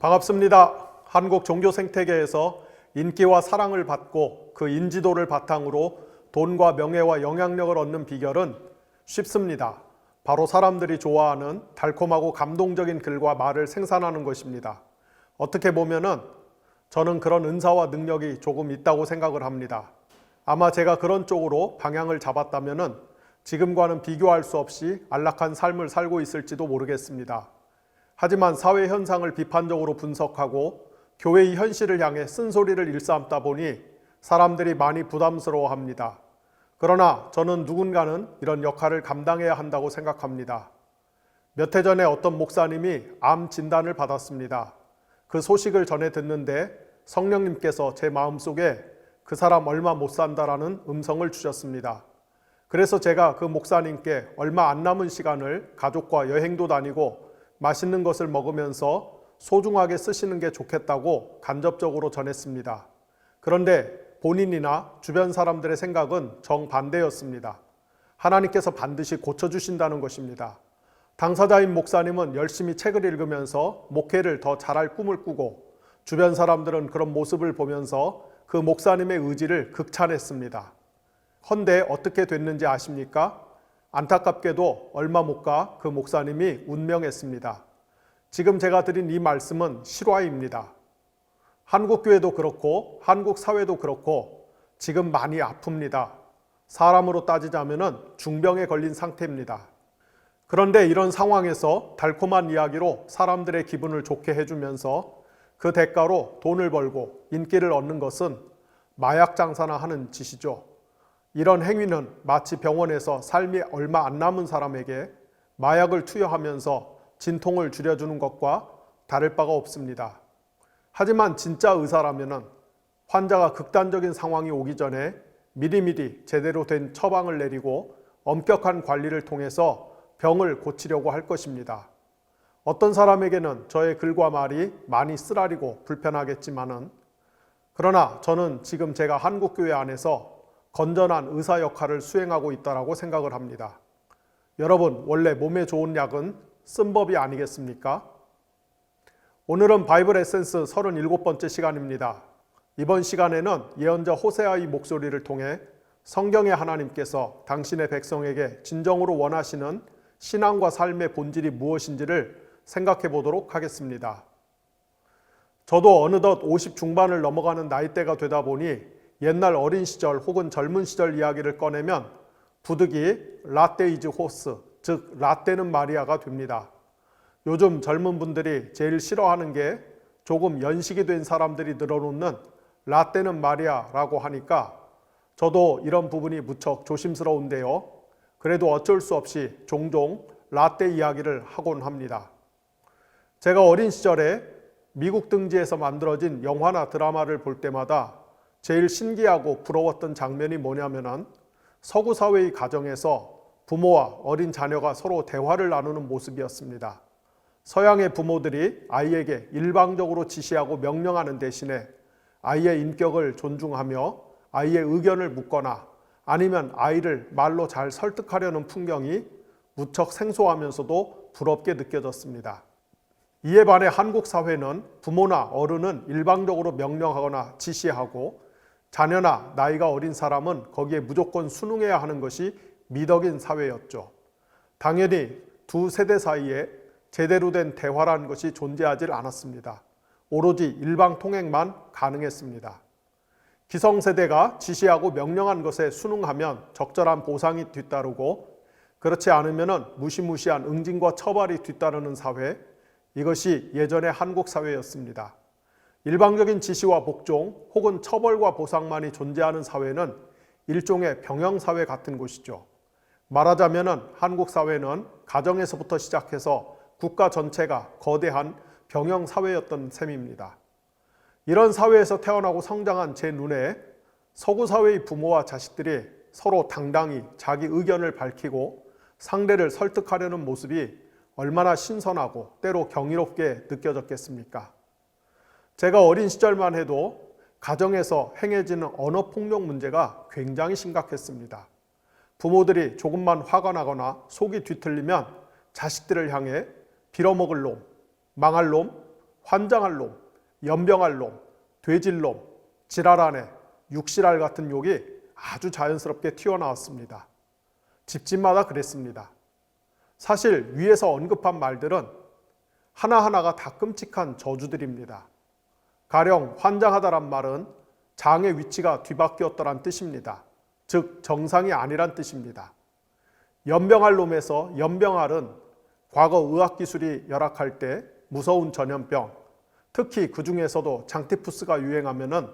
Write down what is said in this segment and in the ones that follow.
반갑습니다. 한국 종교 생태계에서 인기와 사랑을 받고 그 인지도를 바탕으로 돈과 명예와 영향력을 얻는 비결은 쉽습니다. 바로 사람들이 좋아하는 달콤하고 감동적인 글과 말을 생산하는 것입니다. 어떻게 보면은 저는 그런 은사와 능력이 조금 있다고 생각을 합니다. 아마 제가 그런 쪽으로 방향을 잡았다면은 지금과는 비교할 수 없이 안락한 삶을 살고 있을지도 모르겠습니다. 하지만 사회 현상을 비판적으로 분석하고 교회의 현실을 향해 쓴소리를 일삼다 보니 사람들이 많이 부담스러워합니다. 그러나 저는 누군가는 이런 역할을 감당해야 한다고 생각합니다. 몇 해 전에 어떤 목사님이 암 진단을 받았습니다. 그 소식을 전해 듣는데 성령님께서 제 마음속에 그 사람 얼마 못 산다라는 음성을 주셨습니다. 그래서 제가 그 목사님께 얼마 안 남은 시간을 가족과 여행도 다니고 맛있는 것을 먹으면서 소중하게 쓰시는 게 좋겠다고 간접적으로 전했습니다. 그런데 본인이나 주변 사람들의 생각은 정반대였습니다. 하나님께서 반드시 고쳐주신다는 것입니다. 당사자인 목사님은 열심히 책을 읽으면서 목회를 더 잘할 꿈을 꾸고 주변 사람들은 그런 모습을 보면서 그 목사님의 의지를 극찬했습니다. 헌데 어떻게 됐는지 아십니까? 안타깝게도 얼마 못 가 그 목사님이 운명했습니다. 지금 제가 드린 이 말씀은 실화입니다. 한국교회도 그렇고 한국 사회도 그렇고 지금 많이 아픕니다. 사람으로 따지자면 중병에 걸린 상태입니다. 그런데 이런 상황에서 달콤한 이야기로 사람들의 기분을 좋게 해주면서 그 대가로 돈을 벌고 인기를 얻는 것은 마약 장사나 하는 짓이죠. 이런 행위는 마치 병원에서 삶이 얼마 안 남은 사람에게 마약을 투여하면서 진통을 줄여주는 것과 다를 바가 없습니다. 하지만 진짜 의사라면 환자가 극단적인 상황이 오기 전에 미리미리 제대로 된 처방을 내리고 엄격한 관리를 통해서 병을 고치려고 할 것입니다. 어떤 사람에게는 저의 글과 말이 많이 쓰라리고 불편하겠지만은 그러나 저는 지금 제가 한국교회 안에서 건전한 의사 역할을 수행하고 있다고 생각을 합니다. 여러분, 원래 몸에 좋은 약은 쓴 법이 아니겠습니까? 오늘은 바이블 에센스 37번째 시간입니다. 이번 시간에는 예언자 호세아의 목소리를 통해 성경의 하나님께서 당신의 백성에게 진정으로 원하시는 신앙과 삶의 본질이 무엇인지를 생각해 보도록 하겠습니다. 저도 어느덧 50 중반을 넘어가는 나이대가 되다 보니 옛날 어린 시절 혹은 젊은 시절 이야기를 꺼내면 부득이 라떼 이즈 호스, 즉 라떼는 마리아가 됩니다. 요즘 젊은 분들이 제일 싫어하는 게 조금 연식이 된 사람들이 늘어놓는 라떼는 마리아라고 하니까 저도 이런 부분이 무척 조심스러운데요. 그래도 어쩔 수 없이 종종 라떼 이야기를 하곤 합니다. 제가 어린 시절에 미국 등지에서 만들어진 영화나 드라마를 볼 때마다 제일 신기하고 부러웠던 장면이 뭐냐면은 서구 사회의 가정에서 부모와 어린 자녀가 서로 대화를 나누는 모습이었습니다. 서양의 부모들이 아이에게 일방적으로 지시하고 명령하는 대신에 아이의 인격을 존중하며 아이의 의견을 묻거나 아니면 아이를 말로 잘 설득하려는 풍경이 무척 생소하면서도 부럽게 느껴졌습니다. 이에 반해 한국 사회는 부모나 어른은 일방적으로 명령하거나 지시하고 자녀나 나이가 어린 사람은 거기에 무조건 순응해야 하는 것이 미덕인 사회였죠. 당연히 두 세대 사이에 제대로 된 대화라는 것이 존재하지 않았습니다. 오로지 일방통행만 가능했습니다. 기성세대가 지시하고 명령한 것에 순응하면 적절한 보상이 뒤따르고 그렇지 않으면 무시무시한 응징과 처벌이 뒤따르는 사회, 이것이 예전의 한국 사회였습니다. 일방적인 지시와 복종 혹은 처벌과 보상만이 존재하는 사회는 일종의 병영사회 같은 곳이죠. 말하자면 한국 사회는 가정에서부터 시작해서 국가 전체가 거대한 병영사회였던 셈입니다. 이런 사회에서 태어나고 성장한 제 눈에 서구 사회의 부모와 자식들이 서로 당당히 자기 의견을 밝히고 상대를 설득하려는 모습이 얼마나 신선하고 때로 경이롭게 느껴졌겠습니까? 제가 어린 시절만 해도 가정에서 행해지는 언어폭력 문제가 굉장히 심각했습니다. 부모들이 조금만 화가 나거나 속이 뒤틀리면 자식들을 향해 빌어먹을 놈, 망할 놈 환장할 놈, 연병할 놈, 돼질 놈, 지랄하네, 육실알 같은 욕이 아주 자연스럽게 튀어나왔습니다. 집집마다 그랬습니다. 사실 위에서 언급한 말들은 하나하나가 다 끔찍한 저주들입니다. 가령 환장하다란 말은 장의 위치가 뒤바뀌었더란 뜻입니다. 즉 정상이 아니란 뜻입니다. 연병할 놈에서 연병할은 과거 의학기술이 열악할 때 무서운 전염병, 특히 그 중에서도 장티푸스가 유행하면은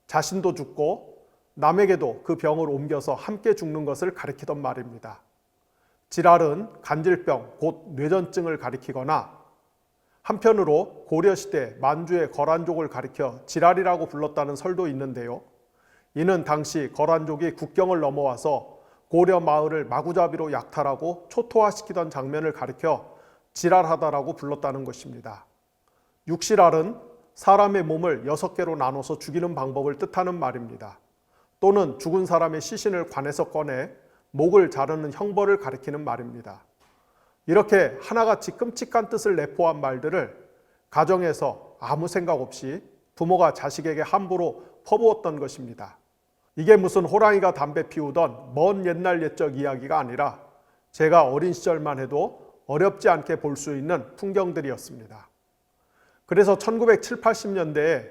자신도 죽고 남에게도 그 병을 옮겨서 함께 죽는 것을 가리키던 말입니다. 지랄은 간질병, 곧 뇌전증을 가리키거나 한편으로 고려시대 만주의 거란족을 가리켜 지랄이라고 불렀다는 설도 있는데요. 이는 당시 거란족이 국경을 넘어와서 고려 마을을 마구잡이로 약탈하고 초토화시키던 장면을 가리켜 지랄하다라고 불렀다는 것입니다. 육실알은 사람의 몸을 6개로 나눠서 죽이는 방법을 뜻하는 말입니다. 또는 죽은 사람의 시신을 관에서 꺼내 목을 자르는 형벌을 가리키는 말입니다. 이렇게 하나같이 끔찍한 뜻을 내포한 말들을 가정에서 아무 생각 없이 부모가 자식에게 함부로 퍼부었던 것입니다. 이게 무슨 호랑이가 담배 피우던 먼 옛날 옛적 이야기가 아니라 제가 어린 시절만 해도 어렵지 않게 볼 수 있는 풍경들이었습니다. 그래서 1970, 80년대에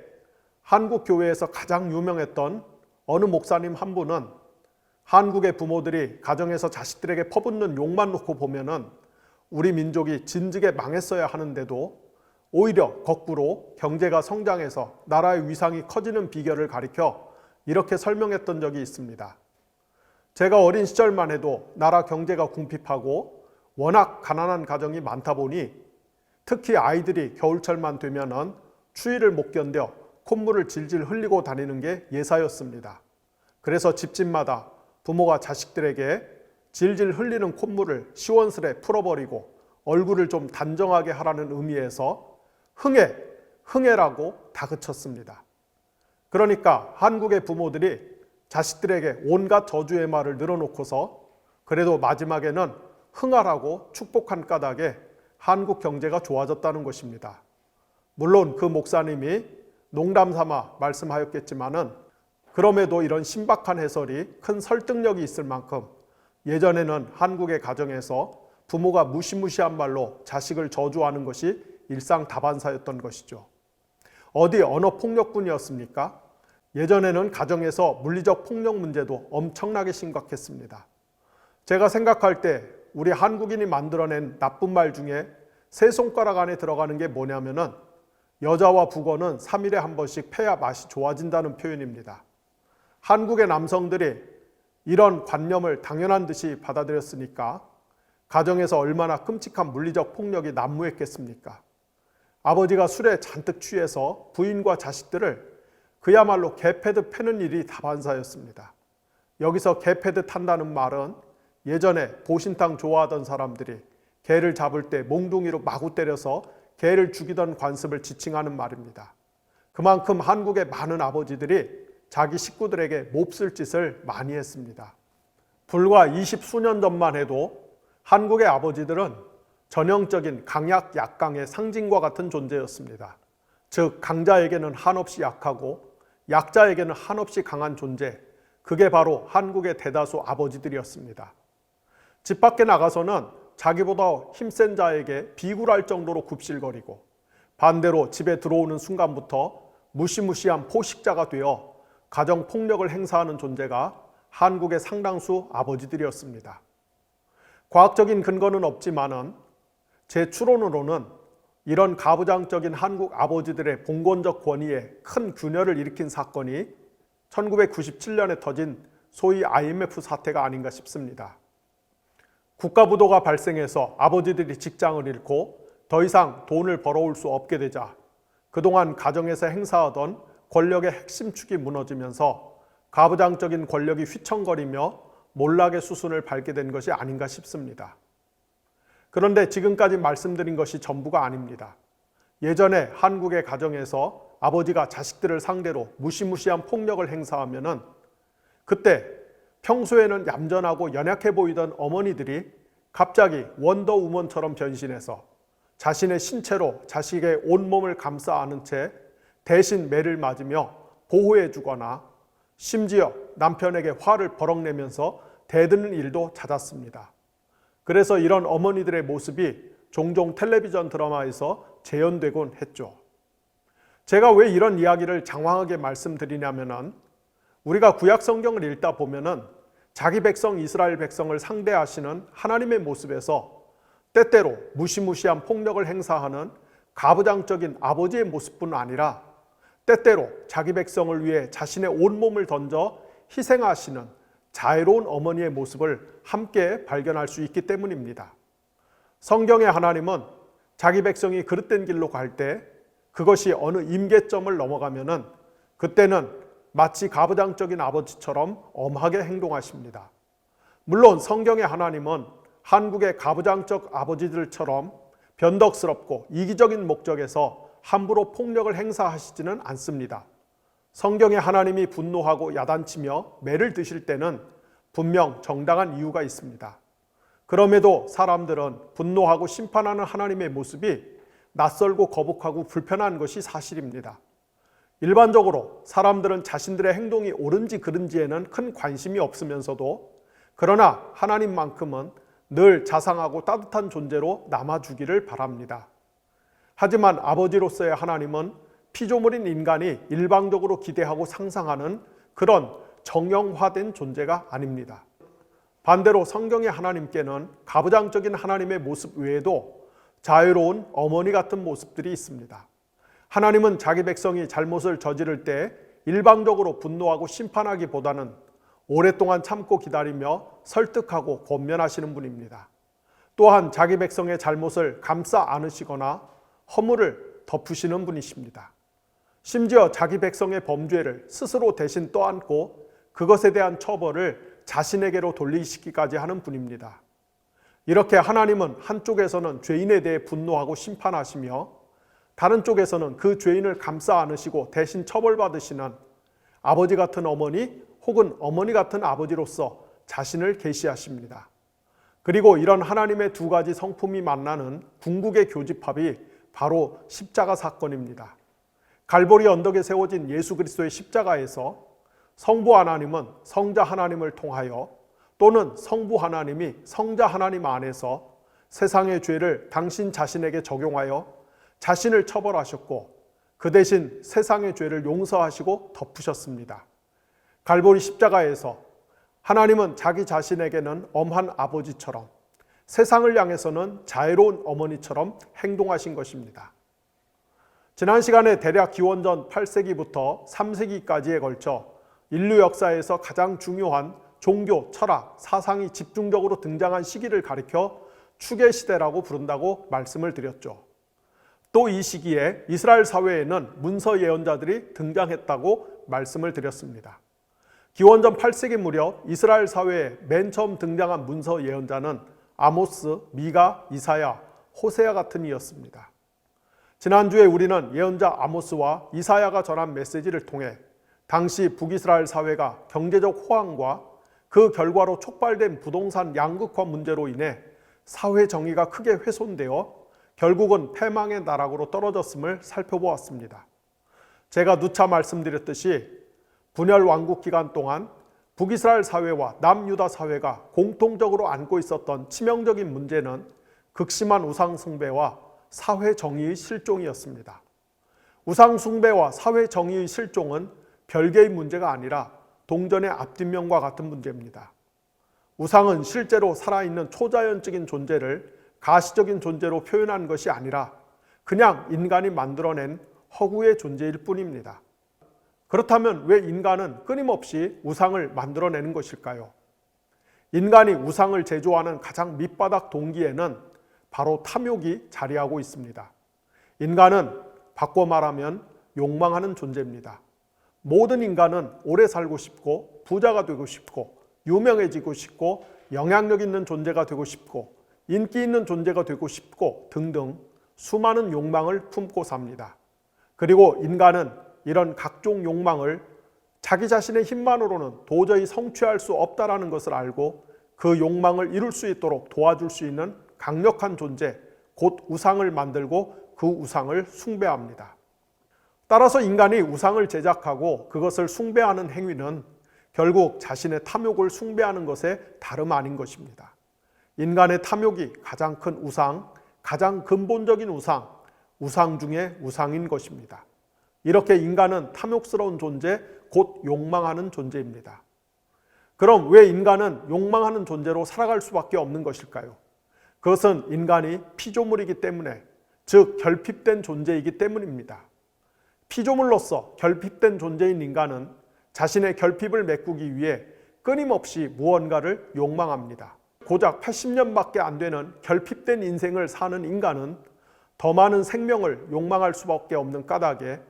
한국 교회에서 가장 유명했던 어느 목사님 한 분은 한국의 부모들이 가정에서 자식들에게 퍼붓는 욕만 놓고 보면은 우리 민족이 진즉에 망했어야 하는데도 오히려 거꾸로 경제가 성장해서 나라의 위상이 커지는 비결을 가리켜 이렇게 설명했던 적이 있습니다. 제가 어린 시절만 해도 나라 경제가 궁핍하고 워낙 가난한 가정이 많다 보니 특히 아이들이 겨울철만 되면은 추위를 못 견뎌 콧물을 질질 흘리고 다니는 게 예사였습니다. 그래서 집집마다 부모가 자식들에게 질질 흘리는 콧물을 시원스레 풀어버리고 얼굴을 좀 단정하게 하라는 의미에서 흥해라고 다그쳤습니다. 그러니까 한국의 부모들이 자식들에게 온갖 저주의 말을 늘어놓고서 그래도 마지막에는 흥하라고 축복한 까닭에 한국 경제가 좋아졌다는 것입니다. 물론 그 목사님이 농담 삼아 말씀하였겠지만은 그럼에도 이런 신박한 해설이 큰 설득력이 있을 만큼 예전에는 한국의 가정에서 부모가 무시무시한 말로 자식을 저주하는 것이 일상다반사였던 것이죠. 어디 언어폭력뿐이었습니까? 예전에는 가정에서 물리적 폭력 문제도 엄청나게 심각했습니다. 제가 생각할 때 우리 한국인이 만들어낸 나쁜 말 중에 세 손가락 안에 들어가는 게 뭐냐면은 여자와 북어는 3일에 한 번씩 패야 맛이 좋아진다는 표현입니다. 한국의 남성들이 이런 관념을 당연한 듯이 받아들였으니까 가정에서 얼마나 끔찍한 물리적 폭력이 난무했겠습니까? 아버지가 술에 잔뜩 취해서 부인과 자식들을 그야말로 개패듯 패는 일이 다반사였습니다. 여기서 개패듯 한다는 말은 예전에 보신탕 좋아하던 사람들이 개를 잡을 때 몽둥이로 마구 때려서 개를 죽이던 관습을 지칭하는 말입니다. 그만큼 한국의 많은 아버지들이 자기 식구들에게 몹쓸 짓을 많이 했습니다. 불과 20수년 전만 해도 한국의 아버지들은 전형적인 강약 약강의 상징과 같은 존재였습니다. 즉 강자에게는 한없이 약하고 약자에게는 한없이 강한 존재, 그게 바로 한국의 대다수 아버지들이었습니다. 집 밖에 나가서는 자기보다 힘센 자에게 비굴할 정도로 굽실거리고 반대로 집에 들어오는 순간부터 무시무시한 포식자가 되어 가정폭력을 행사하는 존재가 한국의 상당수 아버지들이었습니다. 과학적인 근거는 없지만은 제 추론으로는 이런 가부장적인 한국 아버지들의 봉건적 권위에 큰 균열을 일으킨 사건이 1997년에 터진 소위 IMF 사태가 아닌가 싶습니다. 국가부도가 발생해서 아버지들이 직장을 잃고 더 이상 돈을 벌어올 수 없게 되자 그동안 가정에서 행사하던 권력의 핵심 축이 무너지면서 가부장적인 권력이 휘청거리며 몰락의 수순을 밟게 된 것이 아닌가 싶습니다. 그런데 지금까지 말씀드린 것이 전부가 아닙니다. 예전에 한국의 가정에서 아버지가 자식들을 상대로 무시무시한 폭력을 행사하면은 그때 평소에는 얌전하고 연약해 보이던 어머니들이 갑자기 원더우먼처럼 변신해서 자신의 신체로 자식의 온몸을 감싸 안은 채 대신 매를 맞으며 보호해 주거나 심지어 남편에게 화를 버럭내면서 대드는 일도 잦았습니다. 그래서 이런 어머니들의 모습이 종종 텔레비전 드라마에서 재현되곤 했죠. 제가 왜 이런 이야기를 장황하게 말씀드리냐면은 우리가 구약 성경을 읽다 보면은 자기 백성 이스라엘 백성을 상대하시는 하나님의 모습에서 때때로 무시무시한 폭력을 행사하는 가부장적인 아버지의 모습뿐 아니라 때때로 자기 백성을 위해 자신의 온몸을 던져 희생하시는 자애로운 어머니의 모습을 함께 발견할 수 있기 때문입니다. 성경의 하나님은 자기 백성이 그릇된 길로 갈 때 그것이 어느 임계점을 넘어가면은 그때는 마치 가부장적인 아버지처럼 엄하게 행동하십니다. 물론 성경의 하나님은 한국의 가부장적 아버지들처럼 변덕스럽고 이기적인 목적에서 함부로 폭력을 행사하시지는 않습니다. 성경의 하나님이 분노하고 야단치며 매를 드실 때는 분명 정당한 이유가 있습니다. 그럼에도 사람들은 분노하고 심판하는 하나님의 모습이 낯설고 거북하고 불편한 것이 사실입니다. 일반적으로 사람들은 자신들의 행동이 옳은지 그른지에는 큰 관심이 없으면서도 그러나 하나님만큼은 늘 자상하고 따뜻한 존재로 남아주기를 바랍니다. 하지만 아버지로서의 하나님은 피조물인 인간이 일방적으로 기대하고 상상하는 그런 정형화된 존재가 아닙니다. 반대로 성경의 하나님께는 가부장적인 하나님의 모습 외에도 자유로운 어머니 같은 모습들이 있습니다. 하나님은 자기 백성이 잘못을 저지를 때 일방적으로 분노하고 심판하기보다는 오랫동안 참고 기다리며 설득하고 권면하시는 분입니다. 또한 자기 백성의 잘못을 감싸 안으시거나 허물을 덮으시는 분이십니다. 심지어 자기 백성의 범죄를 스스로 대신 떠안고 그것에 대한 처벌을 자신에게로 돌리시기까지 하는 분입니다. 이렇게 하나님은 한쪽에서는 죄인에 대해 분노하고 심판하시며 다른 쪽에서는 그 죄인을 감싸 안으시고 대신 처벌받으시는 아버지 같은 어머니 혹은 어머니 같은 아버지로서 자신을 계시하십니다. 그리고 이런 하나님의 두 가지 성품이 만나는 궁극의 교집합이 바로 십자가 사건입니다. 갈보리 언덕에 세워진 예수 그리스도의 십자가에서 성부 하나님은 성자 하나님을 통하여 또는 성부 하나님이 성자 하나님 안에서 세상의 죄를 당신 자신에게 적용하여 자신을 처벌하셨고 그 대신 세상의 죄를 용서하시고 덮으셨습니다. 갈보리 십자가에서 하나님은 자기 자신에게는 엄한 아버지처럼 세상을 향해서는 자애로운 어머니처럼 행동하신 것입니다. 지난 시간에 대략 기원전 8세기부터 3세기까지에 걸쳐 인류 역사에서 가장 중요한 종교, 철학, 사상이 집중적으로 등장한 시기를 가리켜 추계 시대라고 부른다고 말씀을 드렸죠. 또 이 시기에 이스라엘 사회에는 문서 예언자들이 등장했다고 말씀을 드렸습니다. 기원전 8세기 무렵 이스라엘 사회에 맨 처음 등장한 문서 예언자는 아모스, 미가, 이사야, 호세아 같은 이였습니다. 지난주에 우리는 예언자 아모스와 이사야가 전한 메시지를 통해 당시 북이스라엘 사회가 경제적 호황과 그 결과로 촉발된 부동산 양극화 문제로 인해 사회 정의가 크게 훼손되어 결국은 패망의 나락으로 떨어졌음을 살펴보았습니다. 제가 누차 말씀드렸듯이 분열 왕국 기간 동안 북이스라엘 사회와 남유다 사회가 공통적으로 안고 있었던 치명적인 문제는 극심한 우상 숭배와 사회 정의의 실종이었습니다. 우상 숭배와 사회 정의의 실종은 별개의 문제가 아니라 동전의 앞뒷면과 같은 문제입니다. 우상은 실제로 살아있는 초자연적인 존재를 가시적인 존재로 표현한 것이 아니라 그냥 인간이 만들어낸 허구의 존재일 뿐입니다. 그렇다면 왜 인간은 끊임없이 우상을 만들어내는 것일까요? 인간이 우상을 제조하는 가장 밑바닥 동기에는 바로 탐욕이 자리하고 있습니다. 인간은 바꿔 말하면 욕망하는 존재입니다. 모든 인간은 오래 살고 싶고 부자가 되고 싶고 유명해지고 싶고 영향력 있는 존재가 되고 싶고 인기 있는 존재가 되고 싶고 등등 수많은 욕망을 품고 삽니다. 그리고 인간은 이런 각종 욕망을 자기 자신의 힘만으로는 도저히 성취할 수 없다라는 것을 알고 그 욕망을 이룰 수 있도록 도와줄 수 있는 강력한 존재, 곧 우상을 만들고 그 우상을 숭배합니다. 따라서 인간이 우상을 제작하고 그것을 숭배하는 행위는 결국 자신의 탐욕을 숭배하는 것에 다름 아닌 것입니다. 인간의 탐욕이 가장 큰 우상, 가장 근본적인 우상 중에 우상인 것입니다. 이렇게 인간은 탐욕스러운 존재, 곧 욕망하는 존재입니다. 그럼 왜 인간은 욕망하는 존재로 살아갈 수밖에 없는 것일까요? 그것은 인간이 피조물이기 때문에, 즉 결핍된 존재이기 때문입니다. 피조물로서 결핍된 존재인 인간은 자신의 결핍을 메꾸기 위해 끊임없이 무언가를 욕망합니다. 고작 80년밖에 안 되는 결핍된 인생을 사는 인간은 더 많은 생명을 욕망할 수밖에 없는 까닭에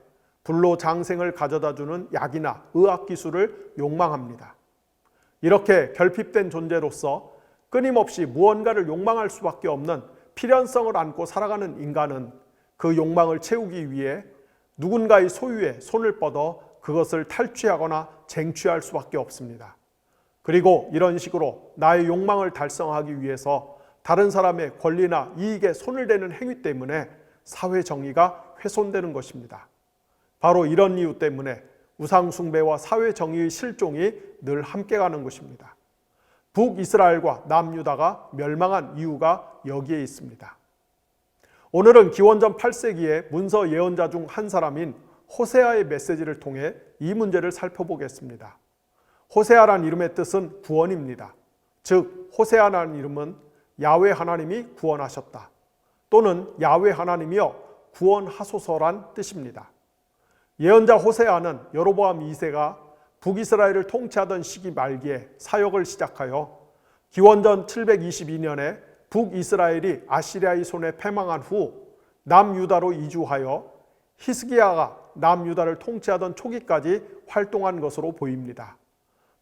불로장생을 가져다주는 약이나 의학기술을 욕망합니다. 이렇게 결핍된 존재로서 끊임없이 무언가를 욕망할 수밖에 없는 필연성을 안고 살아가는 인간은 그 욕망을 채우기 위해 누군가의 소유에 손을 뻗어 그것을 탈취하거나 쟁취할 수밖에 없습니다. 그리고 이런 식으로 나의 욕망을 달성하기 위해서 다른 사람의 권리나 이익에 손을 대는 행위 때문에 사회 정의가 훼손되는 것입니다. 바로 이런 이유 때문에 우상 숭배와 사회 정의의 실종이 늘 함께 가는 것입니다. 북이스라엘과 남유다가 멸망한 이유가 여기에 있습니다. 오늘은 기원전 8세기의 문서 예언자 중 한 사람인 호세아의 메시지를 통해 이 문제를 살펴보겠습니다. 호세아란 이름의 뜻은 구원입니다. 즉 호세아라는 이름은 야훼 하나님이 구원하셨다 또는 야훼 하나님이여 구원하소서란 뜻입니다. 예언자 호세아는 여로보암 2세가 북이스라엘을 통치하던 시기 말기에 사역을 시작하여 기원전 722년에 북이스라엘이 아시리아의 손에 패망한 후 남유다로 이주하여 히스기야가 남유다를 통치하던 초기까지 활동한 것으로 보입니다.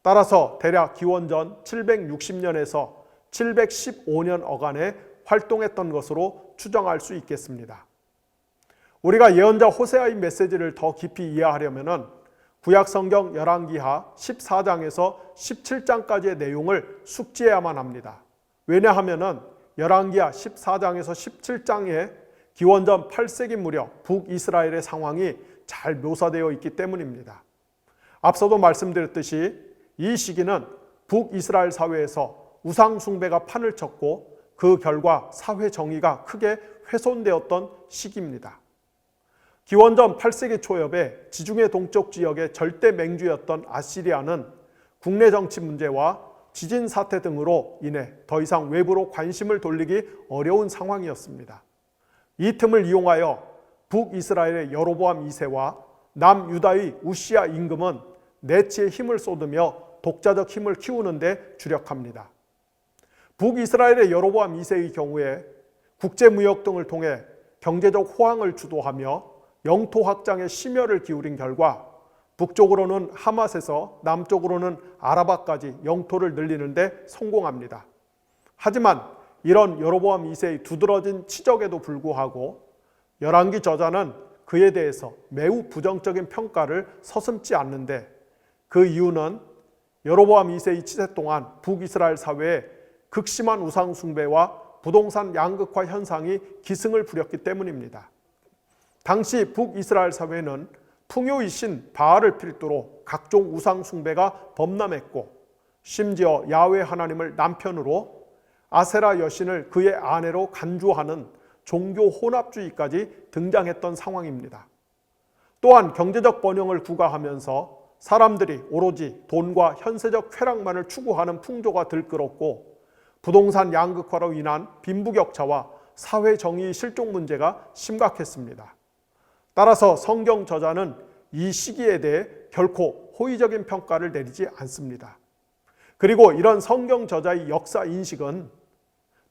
따라서 대략 기원전 760년에서 715년 어간에 활동했던 것으로 추정할 수 있겠습니다. 우리가 예언자 호세아의 메시지를 더 깊이 이해하려면 구약성경 열왕기하 14장에서 17장까지의 내용을 숙지해야만 합니다. 왜냐하면 열왕기하 14장에서 17장에 기원전 8세기 무렵 북이스라엘의 상황이 잘 묘사되어 있기 때문입니다. 앞서도 말씀드렸듯이 이 시기는 북이스라엘 사회에서 우상 숭배가 판을 쳤고 그 결과 사회 정의가 크게 훼손되었던 시기입니다. 기원전 8세기 초엽에 지중해 동쪽 지역의 절대 맹주였던 아시리아는 국내 정치 문제와 지진 사태 등으로 인해 더 이상 외부로 관심을 돌리기 어려운 상황이었습니다. 이 틈을 이용하여 북이스라엘의 여로보암 2세와 남유다의 우시야 임금은 내치에 힘을 쏟으며 독자적 힘을 키우는 데 주력합니다. 북이스라엘의 여로보암 2세의 경우에 국제무역 등을 통해 경제적 호황을 주도하며 영토 확장에 심혈을 기울인 결과 북쪽으로는 하맛에서 남쪽으로는 아라바까지 영토를 늘리는 데 성공합니다. 하지만 이런 여로보암 2세의 두드러진 치적에도 불구하고 열왕기 저자는 그에 대해서 매우 부정적인 평가를 서슴지 않는데 그 이유는 여로보암 2세의 치세 동안 북이스라엘 사회에 극심한 우상 숭배와 부동산 양극화 현상이 기승을 부렸기 때문입니다. 당시 북이스라엘 사회는 풍요의 신 바알을 필두로 각종 우상 숭배가 범람했고 심지어 야훼 하나님을 남편으로 아세라 여신을 그의 아내로 간주하는 종교 혼합주의까지 등장했던 상황입니다. 또한 경제적 번영을 구가하면서 사람들이 오로지 돈과 현세적 쾌락만을 추구하는 풍조가 들끓었고 부동산 양극화로 인한 빈부격차와 사회 정의 실종 문제가 심각했습니다. 따라서 성경 저자는 이 시기에 대해 결코 호의적인 평가를 내리지 않습니다. 그리고 이런 성경 저자의 역사 인식은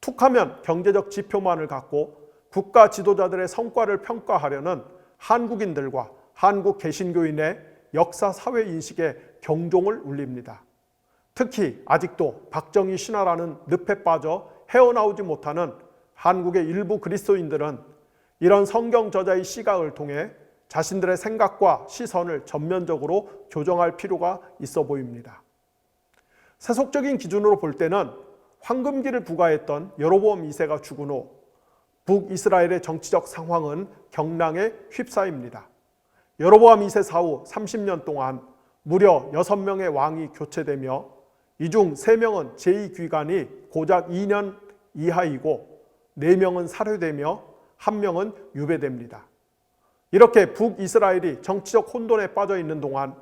툭하면 경제적 지표만을 갖고 국가 지도자들의 성과를 평가하려는 한국인들과 한국 개신교인의 역사 사회 인식에 경종을 울립니다. 특히 아직도 박정희 신화라는 늪에 빠져 헤어나오지 못하는 한국의 일부 그리스도인들은 이런 성경 저자의 시각을 통해 자신들의 생각과 시선을 전면적으로 교정할 필요가 있어 보입니다. 세속적인 기준으로 볼 때는 황금기를 부과했던 여로보암 2세가 죽은 후 북이스라엘의 정치적 상황은 경랑에 휩싸입니다. 여로보암 2세 사후 30년 동안 무려 6명의 왕이 교체되며 이 중 3명은 제2귀관이 고작 2년 이하이고 4명은 살해되며 1명은 유배됩니다. 이렇게 북이스라엘이 정치적 혼돈에 빠져 있는 동안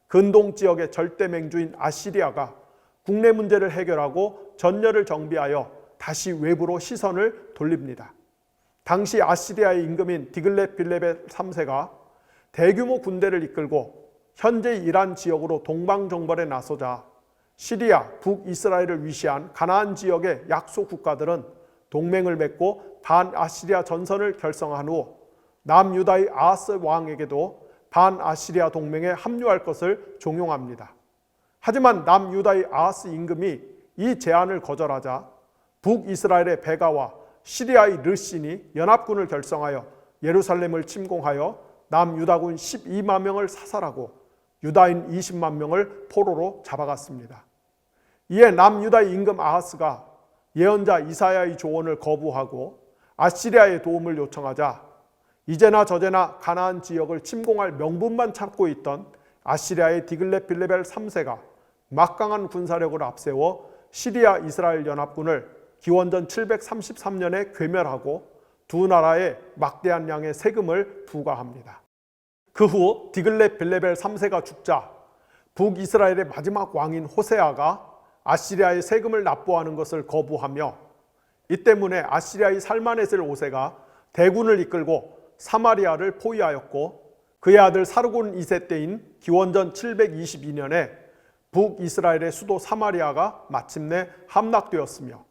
근동 지역의 절대 맹주인 아시리아가 국내 문제를 해결하고 전열을 정비하여 다시 외부로 시선을 돌립니다. 당시 아시리아의 임금인 디글렛 빌레벨 3세가 대규모 군대를 이끌고 현재 이란 지역으로 동방정벌에 나서자 시리아, 북이스라엘을 위시한 가나안 지역의 약소 국가들은 동맹을 맺고 반아시리아 전선을 결성한 후 남유다의 아하스 왕에게도 반아시리아 동맹에 합류할 것을 종용합니다. 하지만 남유다의 아하스 임금이 이 제안을 거절하자 북이스라엘의 베가와 시리아의 르신이 연합군을 결성하여 예루살렘을 침공하여 남유다군 12만 명을 사살하고 유다인 20만 명을 포로로 잡아갔습니다. 이에 남유다의 임금 아하스가 예언자 이사야의 조언을 거부하고 아시리아의 도움을 요청하자 이제나 저제나 가나안 지역을 침공할 명분만 찾고 있던 아시리아의 디글렛 빌레벨 3세가 막강한 군사력을 앞세워 시리아 이스라엘 연합군을 기원전 733년에 괴멸하고 두 나라에 막대한 양의 세금을 부과합니다. 그 후 디글렛 빌레벨 3세가 죽자 북이스라엘의 마지막 왕인 호세아가 아시리아의 세금을 납부하는 것을 거부하며 이 때문에 아시리아의 살마네셀 5세가 대군을 이끌고 사마리아를 포위하였고 그의 아들 사르곤 2세 때인 기원전 722년에 북이스라엘의 수도 사마리아가 마침내 함락되었으며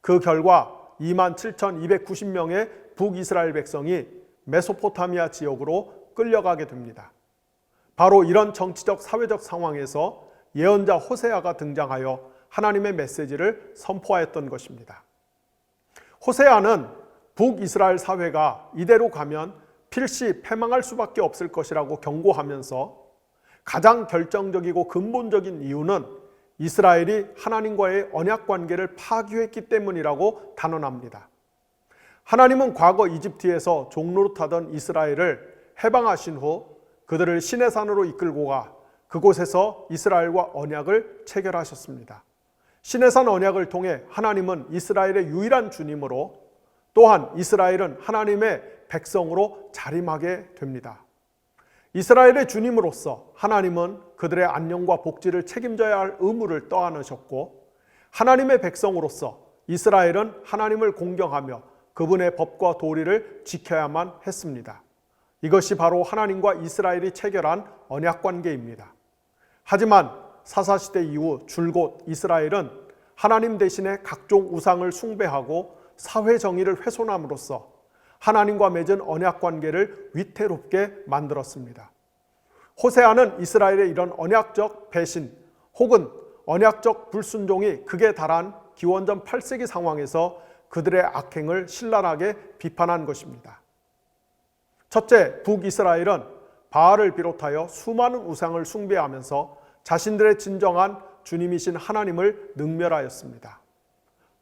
그 결과 27,290명의 북이스라엘 백성이 메소포타미아 지역으로 끌려가게 됩니다. 바로 이런 정치적 사회적 상황에서 예언자 호세아가 등장하여 하나님의 메시지를 선포하였던 것입니다. 호세아는 북이스라엘 사회가 이대로 가면 필시 패망할 수밖에 없을 것이라고 경고하면서 가장 결정적이고 근본적인 이유는 이스라엘이 하나님과의 언약 관계를 파기했기 때문이라고 단언합니다. 하나님은 과거 이집트에서 종노릇하던 이스라엘을 해방하신 후 그들을 시내산으로 이끌고 가 그곳에서 이스라엘과 언약을 체결하셨습니다. 시내산 언약을 통해 하나님은 이스라엘의 유일한 주님으로 또한 이스라엘은 하나님의 백성으로 자림하게 됩니다. 이스라엘의 주님으로서 하나님은 그들의 안녕과 복지를 책임져야 할 의무를 떠안으셨고 하나님의 백성으로서 이스라엘은 하나님을 공경하며 그분의 법과 도리를 지켜야만 했습니다. 이것이 바로 하나님과 이스라엘이 체결한 언약관계입니다. 하지만 사사시대 이후 줄곧 이스라엘은 하나님 대신에 각종 우상을 숭배하고 사회정의를 훼손함으로써 하나님과 맺은 언약관계를 위태롭게 만들었습니다. 호세아는 이스라엘의 이런 언약적 배신 혹은 언약적 불순종이 극에 달한 기원전 8세기 상황에서 그들의 악행을 신랄하게 비판한 것입니다. 첫째, 북이스라엘은 바알을 비롯하여 수많은 우상을 숭배하면서 자신들의 진정한 주님이신 하나님을 능멸하였습니다.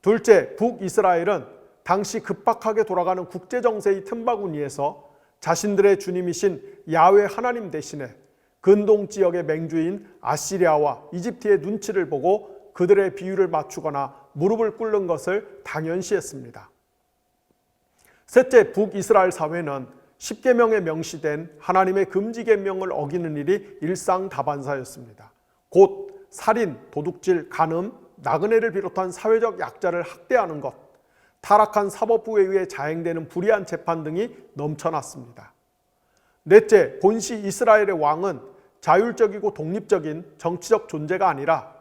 둘째, 북이스라엘은 당시 급박하게 돌아가는 국제정세의 틈바구니에서 자신들의 주님이신 야훼 하나님 대신에 근동 지역의 맹주인 아시리아와 이집트의 눈치를 보고 그들의 비유를 맞추거나 무릎을 꿇는 것을 당연시했습니다. 셋째, 북이스라엘 사회는 10계명에 명시된 하나님의 금지계명을 어기는 일이 일상다반사였습니다. 곧 살인, 도둑질, 간음, 나그네를 비롯한 사회적 약자를 학대하는 것, 타락한 사법부에 의해 자행되는 불의한 재판 등이 넘쳐났습니다. 넷째, 본시 이스라엘의 왕은 자율적이고 독립적인 정치적 존재가 아니라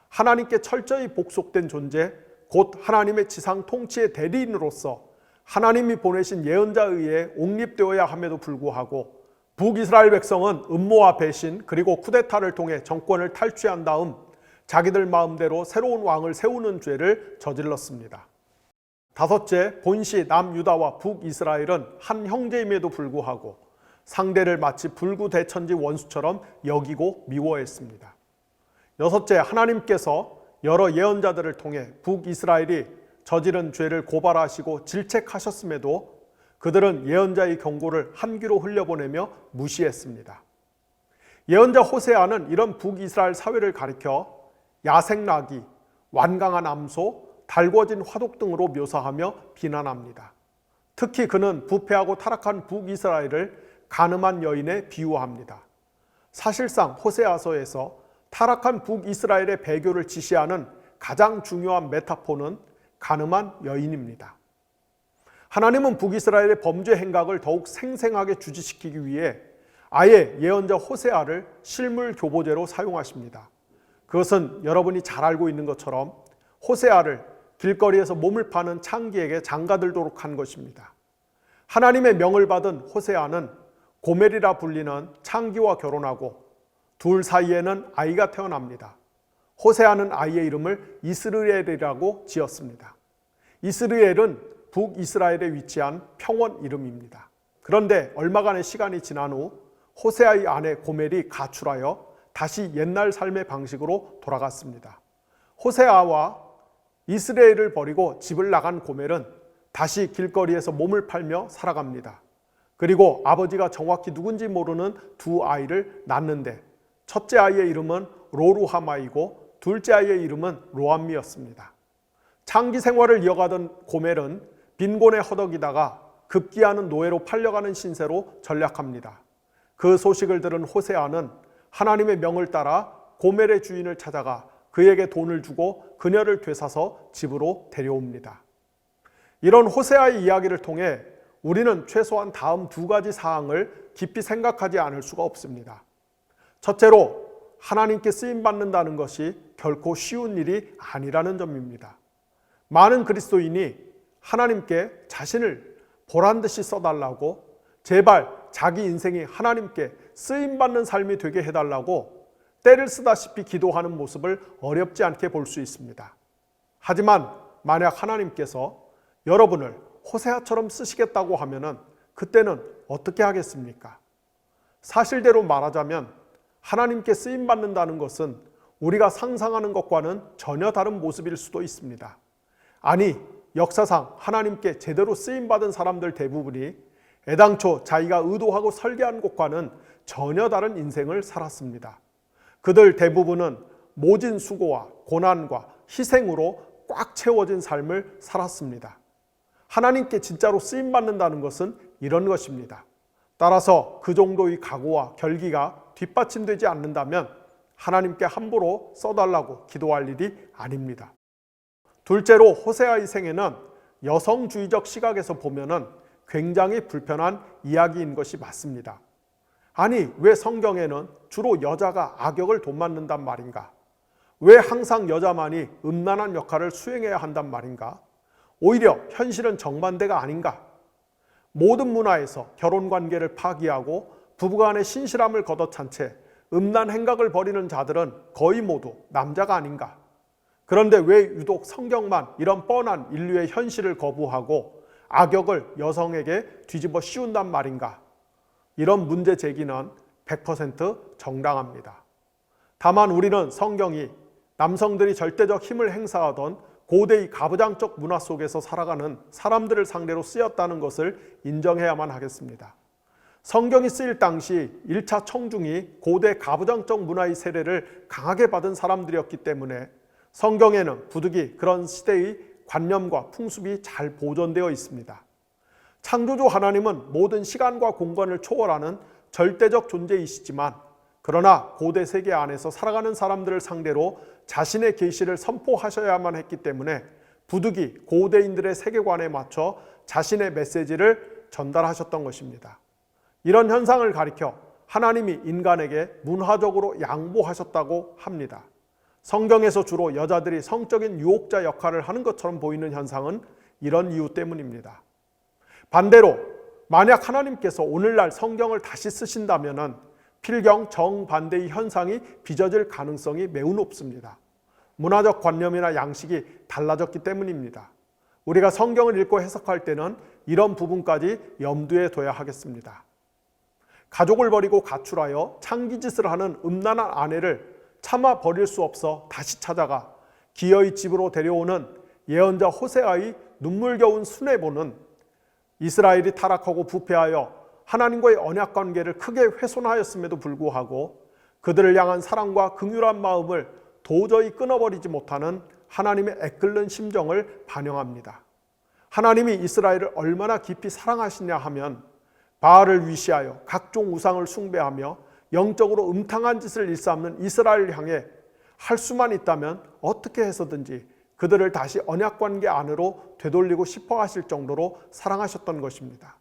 하나님께 철저히 복속된 존재, 곧 하나님의 지상 통치의 대리인으로서 하나님이 보내신 예언자에 의해 옹립되어야 함에도 불구하고 북이스라엘 백성은 음모와 배신 그리고 쿠데타를 통해 정권을 탈취한 다음 자기들 마음대로 새로운 왕을 세우는 죄를 저질렀습니다. 다섯째, 본시 남유다와 북이스라엘은 한 형제임에도 불구하고 상대를 마치 불구대천지 원수처럼 여기고 미워했습니다. 여섯째, 하나님께서 여러 예언자들을 통해 북이스라엘이 저지른 죄를 고발하시고 질책하셨음에도 그들은 예언자의 경고를 한 귀로 흘려보내며 무시했습니다. 예언자 호세아는 이런 북이스라엘 사회를 가리켜 야생나귀, 완강한 암소, 달궈진 화독 등으로 묘사하며 비난합니다. 특히 그는 부패하고 타락한 북이스라엘을 간음한 여인에 비유합니다. 사실상 호세아서에서 타락한 북이스라엘의 배교를 지시하는 가장 중요한 메타포는 간음한 여인입니다. 하나님은 북이스라엘의 범죄 행각을 더욱 생생하게 주지시키기 위해 아예 예언자 호세아를 실물 교보제로 사용하십니다. 그것은 여러분이 잘 알고 있는 것처럼 호세아를 길거리에서 몸을 파는 창기에게 장가들도록 한 것입니다. 하나님의 명을 받은 호세아는 고멜이라 불리는 창기와 결혼하고 둘 사이에는 아이가 태어납니다. 호세아는 아이의 이름을 이스르엘이라고 지었습니다. 이스르엘은 북이스라엘에 위치한 평원 이름입니다. 그런데 얼마간의 시간이 지난 후 호세아의 아내 고멜이 가출하여 다시 옛날 삶의 방식으로 돌아갔습니다. 호세아와 이스라엘을 버리고 집을 나간 고멜은 다시 길거리에서 몸을 팔며 살아갑니다. 그리고 아버지가 정확히 누군지 모르는 두 아이를 낳는데 첫째 아이의 이름은 로루하마이고 둘째 아이의 이름은 로암미였습니다. 장기 생활을 이어가던 고멜은 빈곤에 허덕이다가 급기야는 노예로 팔려가는 신세로 전락합니다. 그 소식을 들은 호세아는 하나님의 명을 따라 고멜의 주인을 찾아가 그에게 돈을 주고 그녀를 되사서 집으로 데려옵니다. 이런 호세아의 이야기를 통해 우리는 최소한 다음 두 가지 사항을 깊이 생각하지 않을 수가 없습니다. 첫째로 하나님께 쓰임받는다는 것이 결코 쉬운 일이 아니라는 점입니다. 많은 그리스도인이 하나님께 자신을 보란듯이 써달라고 제발 자기 인생이 하나님께 쓰임받는 삶이 되게 해달라고 때를 쓰다시피 기도하는 모습을 어렵지 않게 볼 수 있습니다. 하지만 만약 하나님께서 여러분을 호세아처럼 쓰시겠다고 하면은 그때는 어떻게 하겠습니까? 사실대로 말하자면 하나님께 쓰임받는다는 것은 우리가 상상하는 것과는 전혀 다른 모습일 수도 있습니다. 아니, 역사상 하나님께 제대로 쓰임받은 사람들 대부분이 애당초 자기가 의도하고 설계한 것과는 전혀 다른 인생을 살았습니다. 그들 대부분은 모진 수고와 고난과 희생으로 꽉 채워진 삶을 살았습니다. 하나님께 진짜로 쓰임받는다는 것은 이런 것입니다. 따라서 그 정도의 각오와 결기가 뒷받침되지 않는다면 하나님께 함부로 써달라고 기도할 일이 아닙니다. 둘째로 호세아의 생애는 여성주의적 시각에서 보면은 굉장히 불편한 이야기인 것이 맞습니다. 아니, 왜 성경에는 주로 여자가 악역을 돈맞는단 말인가? 왜 항상 여자만이 음란한 역할을 수행해야 한단 말인가? 오히려 현실은 정반대가 아닌가? 모든 문화에서 결혼관계를 파기하고 부부간의 신실함을 걷어찬 채 음란 행각을 벌이는 자들은 거의 모두 남자가 아닌가? 그런데 왜 유독 성경만 이런 뻔한 인류의 현실을 거부하고 악역을 여성에게 뒤집어 씌운단 말인가? 이런 문제 제기는 100% 정당합니다. 다만 우리는 성경이 남성들이 절대적 힘을 행사하던 고대의 가부장적 문화 속에서 살아가는 사람들을 상대로 쓰였다는 것을 인정해야만 하겠습니다. 성경이 쓰일 당시 1차 청중이 고대 가부장적 문화의 세례를 강하게 받은 사람들이었기 때문에 성경에는 부득이 그런 시대의 관념과 풍습이 잘 보존되어 있습니다. 창조주 하나님은 모든 시간과 공간을 초월하는 절대적 존재이시지만 그러나 고대 세계 안에서 살아가는 사람들을 상대로 자신의 계시를 선포하셔야만 했기 때문에 부득이 고대인들의 세계관에 맞춰 자신의 메시지를 전달하셨던 것입니다. 이런 현상을 가리켜 하나님이 인간에게 문화적으로 양보하셨다고 합니다. 성경에서 주로 여자들이 성적인 유혹자 역할을 하는 것처럼 보이는 현상은 이런 이유 때문입니다. 반대로 만약 하나님께서 오늘날 성경을 다시 쓰신다면 필경 정반대의 현상이 빚어질 가능성이 매우 높습니다. 문화적 관념이나 양식이 달라졌기 때문입니다. 우리가 성경을 읽고 해석할 때는 이런 부분까지 염두에 둬야 하겠습니다. 가족을 버리고 가출하여 창기짓을 하는 음란한 아내를 차마 버릴 수 없어 다시 찾아가 기어이 집으로 데려오는 예언자 호세아의 눈물겨운 순애보는 이스라엘이 타락하고 부패하여 하나님과의 언약 관계를 크게 훼손하였음에도 불구하고 그들을 향한 사랑과 긍휼한 마음을 도저히 끊어버리지 못하는 하나님의 애끓는 심정을 반영합니다. 하나님이 이스라엘을 얼마나 깊이 사랑하시냐 하면 바알을 위시하여 각종 우상을 숭배하며 영적으로 음탕한 짓을 일삼는 이스라엘을 향해 할 수만 있다면 어떻게 해서든지 그들을 다시 언약 관계 안으로 되돌리고 싶어 하실 정도로 사랑하셨던 것입니다.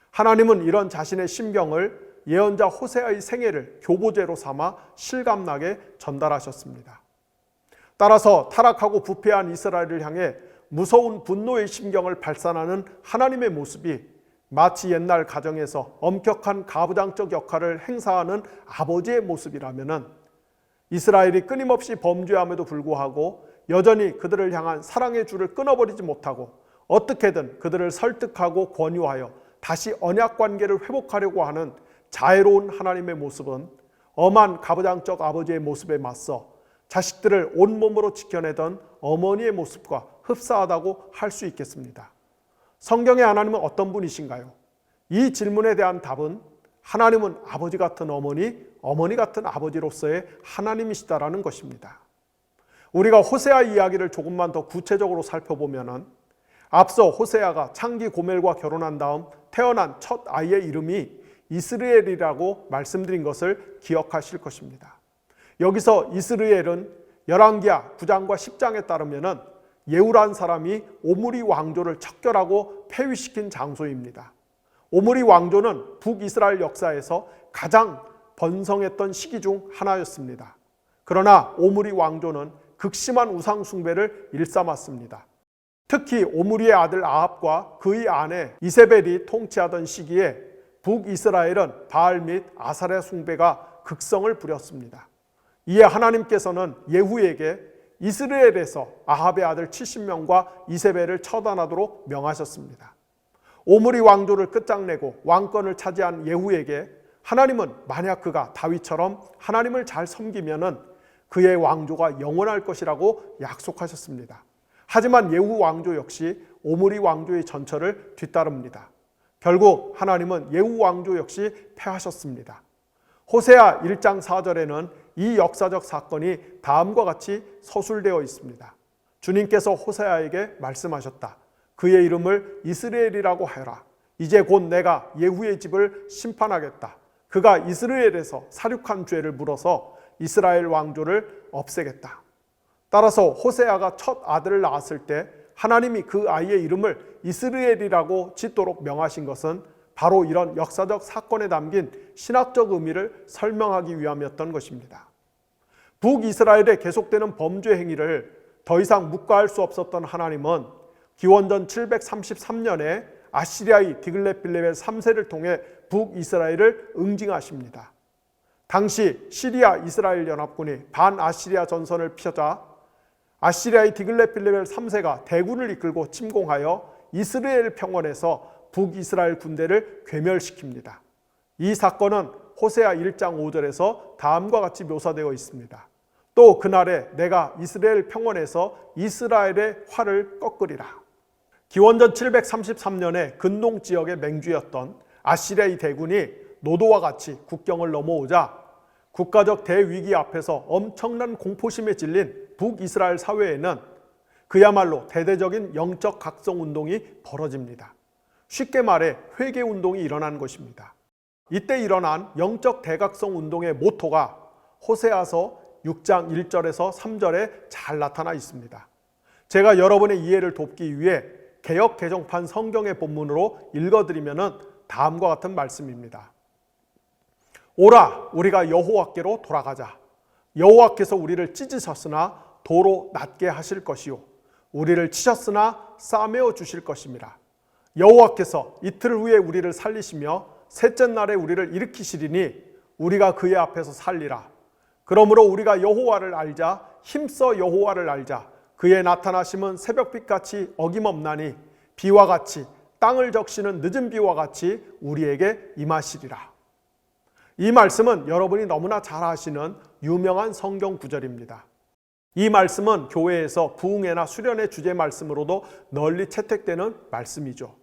하나님은 이런 자신의 심경을 예언자 호세아의 생애를 교보제로 삼아 실감나게 전달하셨습니다. 따라서 타락하고 부패한 이스라엘을 향해 무서운 분노의 심경을 발산하는 하나님의 모습이 마치 옛날 가정에서 엄격한 가부장적 역할을 행사하는 아버지의 모습이라면 이스라엘이 끊임없이 범죄함에도 불구하고 여전히 그들을 향한 사랑의 줄을 끊어버리지 못하고 어떻게든 그들을 설득하고 권유하여 다시 언약 관계를 회복하려고 하는 자애로운 하나님의 모습은 엄한 가부장적 아버지의 모습에 맞서 자식들을 온몸으로 지켜내던 어머니의 모습과 흡사하다고 할 수 있겠습니다. 성경의 하나님은 어떤 분이신가요? 이 질문에 대한 답은 하나님은 아버지 같은 어머니, 어머니 같은 아버지로서의 하나님이시다라는 것입니다. 우리가 호세아 이야기를 조금만 더 구체적으로 살펴보면 앞서 호세아가 창기 고멜과 결혼한 다음 태어난 첫 아이의 이름이 이스르엘이라고 말씀드린 것을 기억하실 것입니다. 여기서 이스르엘은 열왕기하 9장과 10장에 따르면 예후라는 사람이 오므리 왕조를 척결하고 폐위시킨 장소입니다. 오므리 왕조는 북이스라엘 역사에서 가장 번성했던 시기 중 하나였습니다. 그러나 오므리 왕조는 극심한 우상 숭배를 일삼았습니다. 특히 오므리의 아들 아합과 그의 아내 이세벨이 통치하던 시기에 북이스라엘은 바알 및 아사레 숭배가 극성을 부렸습니다. 이에 하나님께서는 예후에게 이스라엘에서 아합의 아들 70명과 이세벨을 처단하도록 명하셨습니다. 오므리 왕조를 끝장내고 왕권을 차지한 예후에게 하나님은 만약 그가 다윗처럼 하나님을 잘 섬기면은 그의 왕조가 영원할 것이라고 약속하셨습니다. 하지만 예후 왕조 역시 오므리 왕조의 전철을 뒤따릅니다. 결국 하나님은 예후 왕조 역시 패하셨습니다. 호세아 1장 4절에는 이 역사적 사건이 다음과 같이 서술되어 있습니다. 주님께서 호세아에게 말씀하셨다. 그의 이름을 이스라엘이라고 하라. 이제 곧 내가 예후의 집을 심판하겠다. 그가 이스라엘에서 살육한 죄를 물어서 이스라엘 왕조를 없애겠다. 따라서 호세아가 첫 아들을 낳았을 때 하나님이 그 아이의 이름을 이스라엘이라고 짓도록 명하신 것은 바로 이런 역사적 사건에 담긴 신학적 의미를 설명하기 위함이었던 것입니다. 북이스라엘의 계속되는 범죄 행위를 더 이상 묵과할 수 없었던 하나님은 기원전 733년에 아시리아의 디글렛빌레벨 3세를 통해 북이스라엘을 응징하십니다. 당시 시리아 이스라엘 연합군이 반아시리아 전선을 펴자 아시리아의 디글렛빌레벨 3세가 대군을 이끌고 침공하여 이스라엘 평원에서 북이스라엘 군대를 괴멸시킵니다. 이 사건은 호세아 1장 5절에서 다음과 같이 묘사되어 있습니다. 또 그날에 내가 이스라엘 평원에서 이스라엘의 활을 꺾으리라. 기원전 733년에 근동 지역의 맹주였던 아시리아의 대군이 노도와 같이 국경을 넘어오자 국가적 대위기 앞에서 엄청난 공포심에 질린 북이스라엘 사회에는 그야말로 대대적인 영적 각성 운동이 벌어집니다. 쉽게 말해 회개 운동이 일어난 것입니다. 이때 일어난 영적 대각성 운동의 모토가 호세아서 6장 1절에서 3절에 잘 나타나 있습니다. 제가 여러분의 이해를 돕기 위해 개역 개정판 성경의 본문으로 읽어드리면 다음과 같은 말씀입니다. 오라 우리가 여호와께로 돌아가자. 여호와께서 우리를 찢으셨으나 도로 낮게 하실 것이요 우리를 치셨으나 싸매어 주실 것임이라. 여호와께서 이틀 후에 우리를 살리시며 셋째 날에 우리를 일으키시리니 우리가 그의 앞에서 살리라. 그러므로 우리가 여호와를 알자. 힘써 여호와를 알자. 그의 나타나심은 새벽빛같이 어김없나니 비와 같이 땅을 적시는 늦은 비와 같이 우리에게 임하시리라. 이 말씀은 여러분이 너무나 잘 아시는 유명한 성경 구절입니다. 이 말씀은 교회에서 부흥회나 수련회 주제 말씀으로도 널리 채택되는 말씀이죠.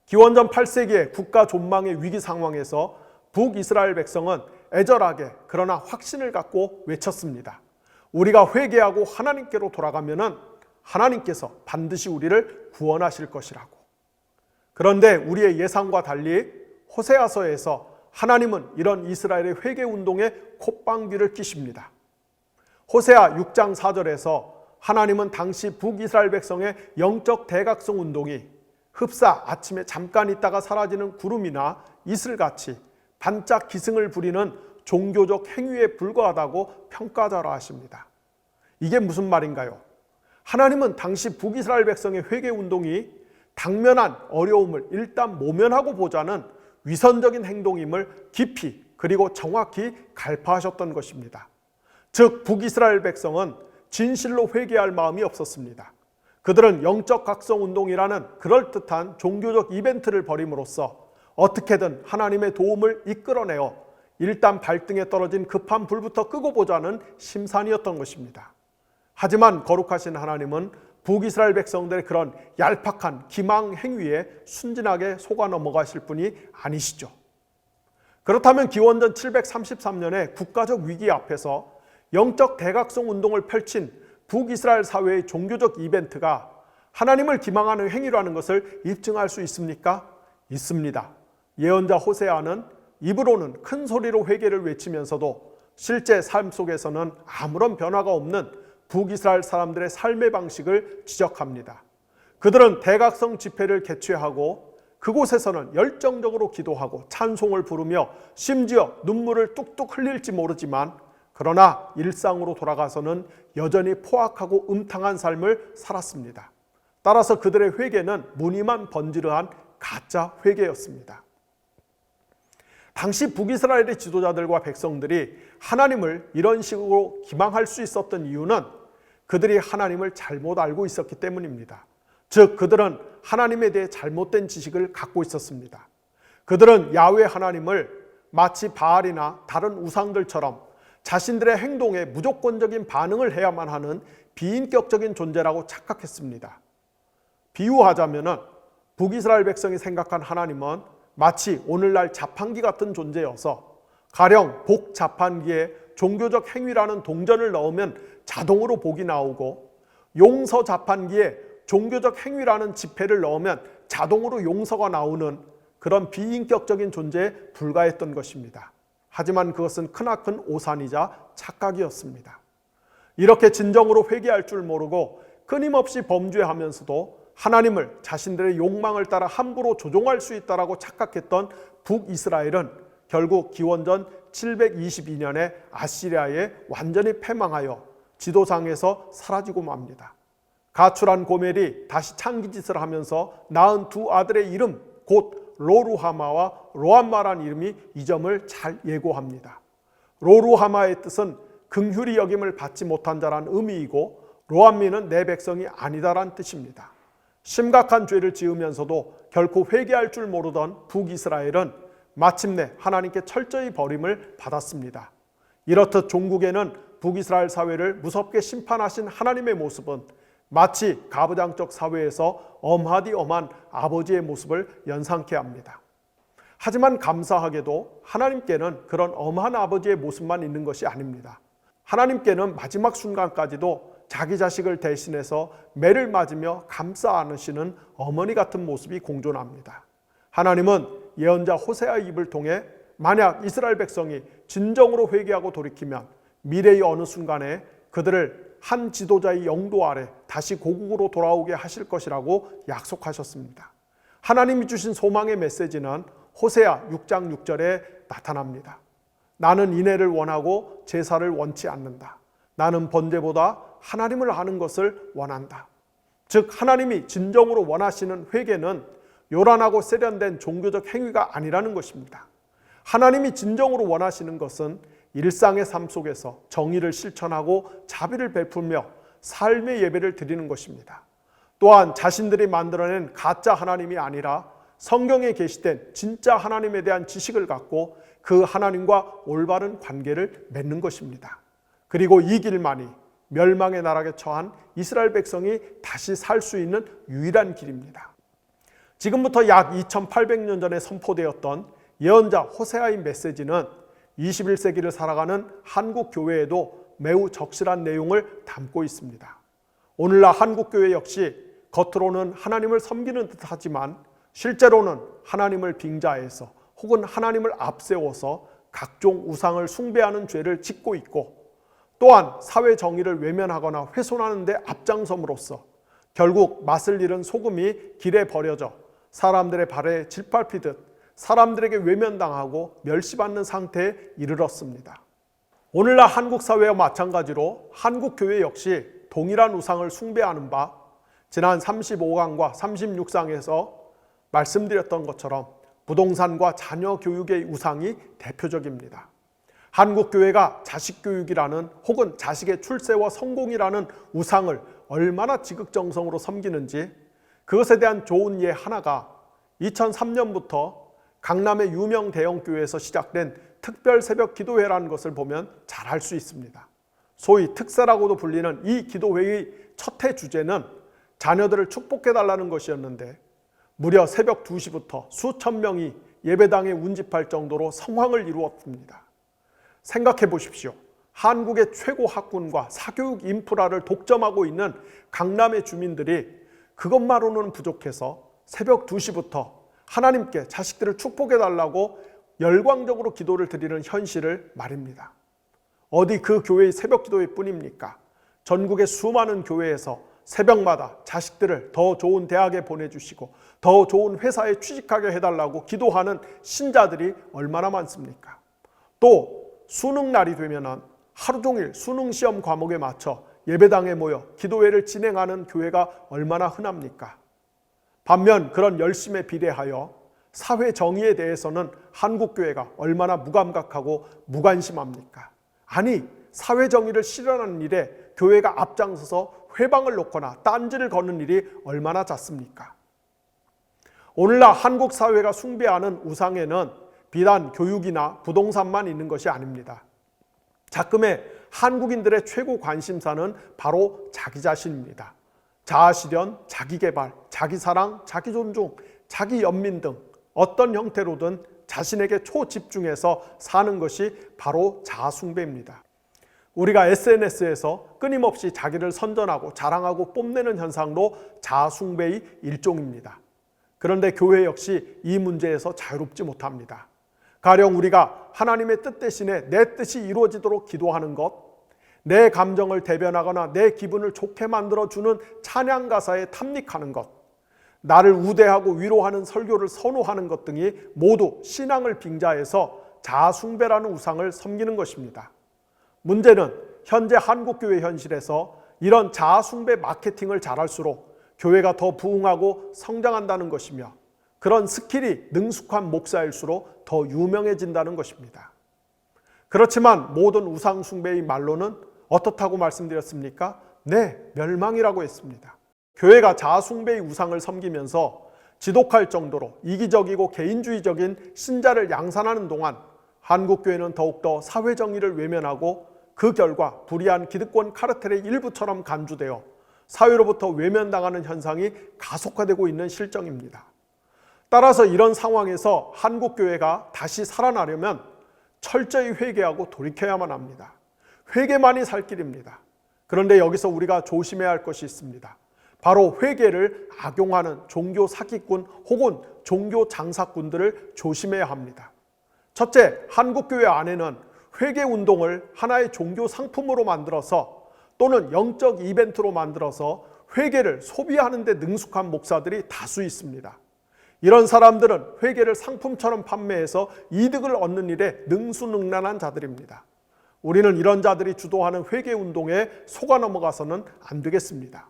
기원전 8세기의 국가 존망의 위기 상황에서 북이스라엘 백성은 애절하게 그러나 확신을 갖고 외쳤습니다. 우리가 회개하고 하나님께로 돌아가면은 하나님께서 반드시 우리를 구원하실 것이라고. 그런데 우리의 예상과 달리 호세아서에서 하나님은 이런 이스라엘의 회개 운동에 콧방귀를 뀌십니다. 호세아 6장 4절에서 하나님은 당시 북이스라엘 백성의 영적 대각성 운동이 흡사 아침에 잠깐 있다가 사라지는 구름이나 이슬같이 반짝 기승을 부리는 종교적 행위에 불과하다고 평가자라 하십니다. 이게 무슨 말인가요? 하나님은 당시 북이스라엘 백성의 회개 운동이 당면한 어려움을 일단 모면하고 보자는 위선적인 행동임을 깊이 그리고 정확히 갈파하셨던 것입니다. 즉 북이스라엘 백성은 진실로 회개할 마음이 없었습니다. 그들은 영적 각성 운동이라는 그럴듯한 종교적 이벤트를 벌임으로써 어떻게든 하나님의 도움을 이끌어내어 일단 발등에 떨어진 급한 불부터 끄고 보자는 심산이었던 것입니다. 하지만 거룩하신 하나님은 북이스라엘 백성들의 그런 얄팍한 기망 행위에 순진하게 속아 넘어가실 분이 아니시죠. 그렇다면 기원전 733년의 국가적 위기 앞에서 영적 대각성 운동을 펼친 북이스라엘 사회의 종교적 이벤트가 하나님을 기망하는 행위라는 것을 입증할 수 있습니까? 있습니다. 예언자 호세아는 입으로는 큰 소리로 회개를 외치면서도 실제 삶 속에서는 아무런 변화가 없는 북이스라엘 사람들의 삶의 방식을 지적합니다. 그들은 대각성 집회를 개최하고 그곳에서는 열정적으로 기도하고 찬송을 부르며 심지어 눈물을 뚝뚝 흘릴지 모르지만 그러나 일상으로 돌아가서는 여전히 포악하고 음탕한 삶을 살았습니다. 따라서 그들의 회개는 무늬만 번지르한 가짜 회개였습니다. 당시 북이스라엘의 지도자들과 백성들이 하나님을 이런 식으로 기망할 수 있었던 이유는 그들이 하나님을 잘못 알고 있었기 때문입니다. 즉 그들은 하나님에 대해 잘못된 지식을 갖고 있었습니다. 그들은 야훼 하나님을 마치 바알이나 다른 우상들처럼 자신들의 행동에 무조건적인 반응을 해야만 하는 비인격적인 존재라고 착각했습니다. 비유하자면 북이스라엘 백성이 생각한 하나님은 마치 오늘날 자판기 같은 존재여서 가령 복자판기에 종교적 행위라는 동전을 넣으면 자동으로 복이 나오고 용서 자판기에 종교적 행위라는 지폐를 넣으면 자동으로 용서가 나오는 그런 비인격적인 존재에 불과했던 것입니다. 하지만 그것은 크나큰 오산이자 착각이었습니다. 이렇게 진정으로 회개할 줄 모르고 끊임없이 범죄하면서도 하나님을 자신들의 욕망을 따라 함부로 조종할 수 있다고 착각했던 북이스라엘은 결국 기원전 722년에 아시리아에 완전히 패망하여 지도상에서 사라지고 맙니다. 가출한 고멜이 다시 창기짓을 하면서 낳은 두 아들의 이름 곧 로루하마와 로암마란 이름이 이 점을 잘 예고합니다. 로루하마의 뜻은 긍휼히 여김을 받지 못한 자란 의미이고 로암미는 내 백성이 아니다란 뜻입니다. 심각한 죄를 지으면서도 결코 회개할 줄 모르던 북이스라엘은 마침내 하나님께 철저히 버림을 받았습니다. 이렇듯 종국에는 북이스라엘 사회를 무섭게 심판하신 하나님의 모습은 마치 가부장적 사회에서 엄하디 엄한 아버지의 모습을 연상케 합니다. 하지만 감사하게도 하나님께는 그런 엄한 아버지의 모습만 있는 것이 아닙니다. 하나님께는 마지막 순간까지도 자기 자식을 대신해서 매를 맞으며 감싸 안으시는 어머니 같은 모습이 공존합니다. 하나님은 예언자 호세아의 입을 통해 만약 이스라엘 백성이 진정으로 회개하고 돌이키면 미래의 어느 순간에 그들을 한 지도자의 영도 아래 다시 고국으로 돌아오게 하실 것이라고 약속하셨습니다. 하나님이 주신 소망의 메시지는 호세아 6장 6절에 나타납니다. 나는 인애를 원하고 제사를 원치 않는다. 나는 번제보다 하나님을 아는 것을 원한다. 즉 하나님이 진정으로 원하시는 회개는 요란하고 세련된 종교적 행위가 아니라는 것입니다. 하나님이 진정으로 원하시는 것은 일상의 삶 속에서 정의를 실천하고 자비를 베풀며 삶의 예배를 드리는 것입니다. 또한 자신들이 만들어낸 가짜 하나님이 아니라 성경에 계시된 진짜 하나님에 대한 지식을 갖고 그 하나님과 올바른 관계를 맺는 것입니다. 그리고 이 길만이 멸망의 나락에 처한 이스라엘 백성이 다시 살 수 있는 유일한 길입니다. 지금부터 약 2800년 전에 선포되었던 예언자 호세아의 메시지는 21세기를 살아가는 한국 교회에도 매우 적실한 내용을 담고 있습니다. 오늘날 한국 교회 역시 겉으로는 하나님을 섬기는 듯하지만 실제로는 하나님을 빙자해서 혹은 하나님을 앞세워서 각종 우상을 숭배하는 죄를 짓고 있고, 또한 사회 정의를 외면하거나 훼손하는 데 앞장섬으로써 결국 맛을 잃은 소금이 길에 버려져 사람들의 발에 짓밟히듯 사람들에게 외면당하고 멸시받는 상태에 이르렀습니다. 오늘날 한국 사회와 마찬가지로 한국 교회 역시 동일한 우상을 숭배하는 바, 지난 35강과 36강에서 말씀드렸던 것처럼 부동산과 자녀 교육의 우상이 대표적입니다. 한국 교회가 자식 교육이라는 혹은 자식의 출세와 성공이라는 우상을 얼마나 지극정성으로 섬기는지, 그것에 대한 좋은 예 하나가 2003년부터 강남의 유명 대형교회에서 시작된 특별 새벽 기도회라는 것을 보면 잘 알 수 있습니다. 소위 특세라고도 불리는 이 기도회의 첫 해 주제는 자녀들을 축복해달라는 것이었는데, 무려 새벽 2시부터 수천 명이 예배당에 운집할 정도로 성황을 이루었습니다. 생각해 보십시오. 한국의 최고 학군과 사교육 인프라를 독점하고 있는 강남의 주민들이 그것만으로는 부족해서 새벽 2시부터 하나님께 자식들을 축복해달라고 열광적으로 기도를 드리는 현실을 말입니다. 어디 그 교회의 새벽 기도회 뿐입니까? 전국의 수많은 교회에서 새벽마다 자식들을 더 좋은 대학에 보내주시고 더 좋은 회사에 취직하게 해달라고 기도하는 신자들이 얼마나 많습니까? 또 수능날이 되면 하루 종일 수능 시험 과목에 맞춰 예배당에 모여 기도회를 진행하는 교회가 얼마나 흔합니까? 반면 그런 열심에 비례하여 사회 정의에 대해서는 한국 교회가 얼마나 무감각하고 무관심합니까? 아니, 사회 정의를 실현하는 일에 교회가 앞장서서 회방을 놓거나 딴지를 거는 일이 얼마나 잦습니까? 오늘날 한국 사회가 숭배하는 우상에는 비단 교육이나 부동산만 있는 것이 아닙니다. 작금의 한국인들의 최고 관심사는 바로 자기 자신입니다. 자아실현, 자기개발, 자기사랑, 자기존중, 자기연민 등 어떤 형태로든 자신에게 초집중해서 사는 것이 바로 자아숭배입니다. 우리가 SNS에서 끊임없이 자기를 선전하고 자랑하고 뽐내는 현상도 자아숭배의 일종입니다. 그런데 교회 역시 이 문제에서 자유롭지 못합니다. 가령 우리가 하나님의 뜻 대신에 내 뜻이 이루어지도록 기도하는 것, 내 감정을 대변하거나 내 기분을 좋게 만들어주는 찬양 가사에 탐닉하는 것, 나를 우대하고 위로하는 설교를 선호하는 것 등이 모두 신앙을 빙자해서 자아숭배라는 우상을 섬기는 것입니다. 문제는 현재 한국교회 현실에서 이런 자아숭배 마케팅을 잘할수록 교회가 더 부흥하고 성장한다는 것이며, 그런 스킬이 능숙한 목사일수록 더 유명해진다는 것입니다. 그렇지만 모든 우상숭배의 말로는 어떻다고 말씀드렸습니까? 네, 멸망이라고 했습니다. 교회가 자아숭배의 우상을 섬기면서 지독할 정도로 이기적이고 개인주의적인 신자를 양산하는 동안 한국교회는 더욱더 사회정의를 외면하고 그 결과 불의한 기득권 카르텔의 일부처럼 간주되어 사회로부터 외면당하는 현상이 가속화되고 있는 실정입니다. 따라서 이런 상황에서 한국교회가 다시 살아나려면 철저히 회개하고 돌이켜야만 합니다. 회개만이 살 길입니다. 그런데 여기서 우리가 조심해야 할 것이 있습니다. 바로 회개를 악용하는 종교 사기꾼 혹은 종교 장사꾼들을 조심해야 합니다. 첫째, 한국교회 안에는 회개운동을 하나의 종교 상품으로 만들어서 또는 영적 이벤트로 만들어서 회개를 소비하는 데 능숙한 목사들이 다수 있습니다. 이런 사람들은 회개를 상품처럼 판매해서 이득을 얻는 일에 능수능란한 자들입니다. 우리는 이런 자들이 주도하는 회개운동에 속아 넘어가서는 안 되겠습니다.